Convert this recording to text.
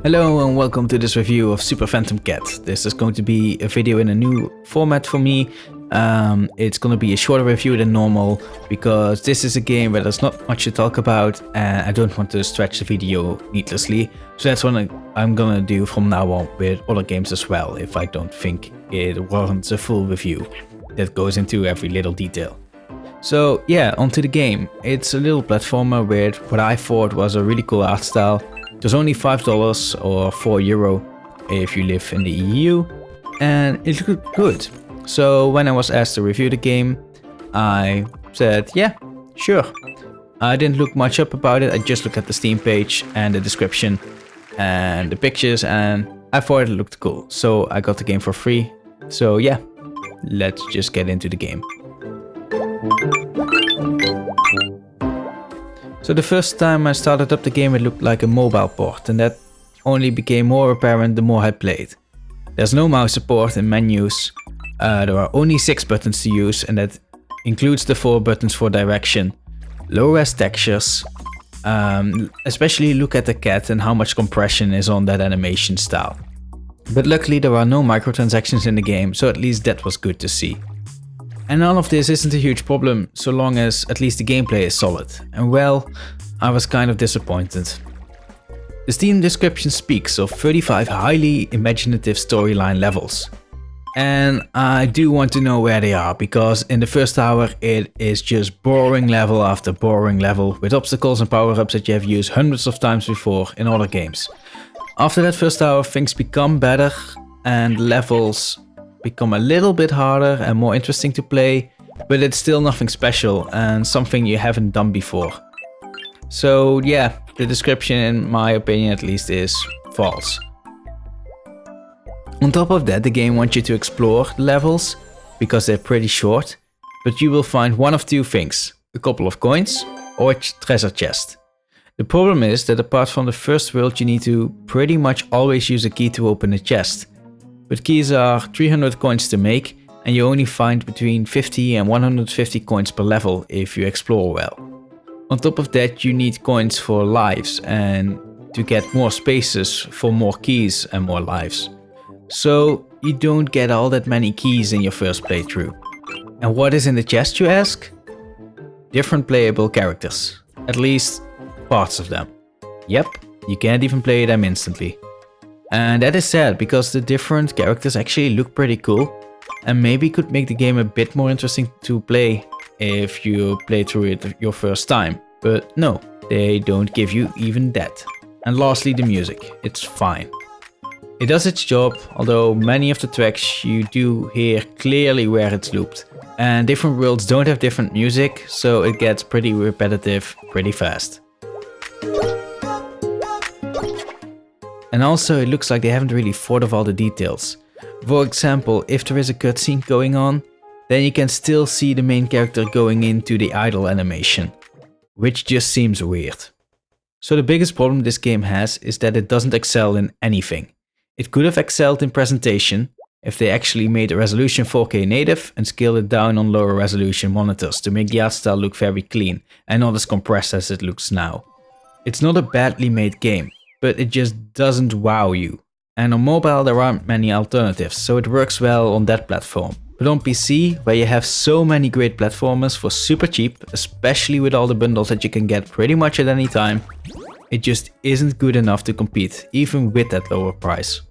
Hello and welcome to this review of Super Phantom Cat. This is going to be a video in a new format for me. It's going to be a shorter review than normal because this is a game where there's not much to talk about and I don't want to stretch the video needlessly. So that's what I'm going to do from now on with other games as well, if I don't think it warrants a full review that goes into every little detail. So yeah, onto the game. It's a little platformer with what I thought was a really cool art style. It was only $5 or €4 if you live in the EU, and it looked good. So when I was asked to review the game, I said, yeah, sure. I didn't look much up about it, I just looked at the Steam page and the description and the pictures, and I thought it looked cool. So I got the game for free. So yeah, let's just get into the game. So the first time I started up the game, it looked like a mobile port, and that only became more apparent the more I played. There's no mouse support in menus, there are only 6 buttons to use, and that includes the 4 buttons for direction. Low-res textures, especially look at the cat and how much compression is on that animation style. But luckily there are no microtransactions in the game, so at least that was good to see. And all of this isn't a huge problem, so long as at least the gameplay is solid. And well, I was kind of disappointed. The Steam description speaks of 35 highly imaginative storyline levels. And I do want to know where they are, because in the first hour it is just boring level after boring level, with obstacles and power-ups that you have used hundreds of times before in other games. After that first hour things become better and levels become a little bit harder and more interesting to play, but it's still nothing special and something you haven't done before. So yeah, the description, in my opinion at least, is false. On top of that, the game wants you to explore the levels because they're pretty short, but you will find one of two things: a couple of coins or a treasure chest. The problem is that apart from the first world, you need to pretty much always use a key to open a chest. But keys are 300 coins to make, and you only find between 50 and 150 coins per level if you explore well. On top of that, you need coins for lives and to get more spaces for more keys and more lives. So you don't get all that many keys in your first playthrough. And what is in the chest, you ask? Different playable characters, at least parts of them. Yep, you can't even play them instantly. And that is sad, because the different characters actually look pretty cool and maybe could make the game a bit more interesting to play if you play through it your first time. But no, they don't give you even that. And lastly, the music. It's fine. It does its job, although many of the tracks you do hear clearly where it's looped. And different worlds don't have different music, so it gets pretty repetitive pretty fast. And also it looks like they haven't really thought of all the details. For example, if there is a cutscene going on, then you can still see the main character going into the idle animation, which just seems weird. So the biggest problem this game has is that it doesn't excel in anything. It could have excelled in presentation if they actually made the resolution 4K native and scaled it down on lower resolution monitors to make the art style look very clean and not as compressed as it looks now. It's not a badly made game, but it just doesn't wow you. And on mobile there aren't many alternatives, so it works well on that platform. But on PC, where you have so many great platformers for super cheap, especially with all the bundles that you can get pretty much at any time, it just isn't good enough to compete, even with that lower price.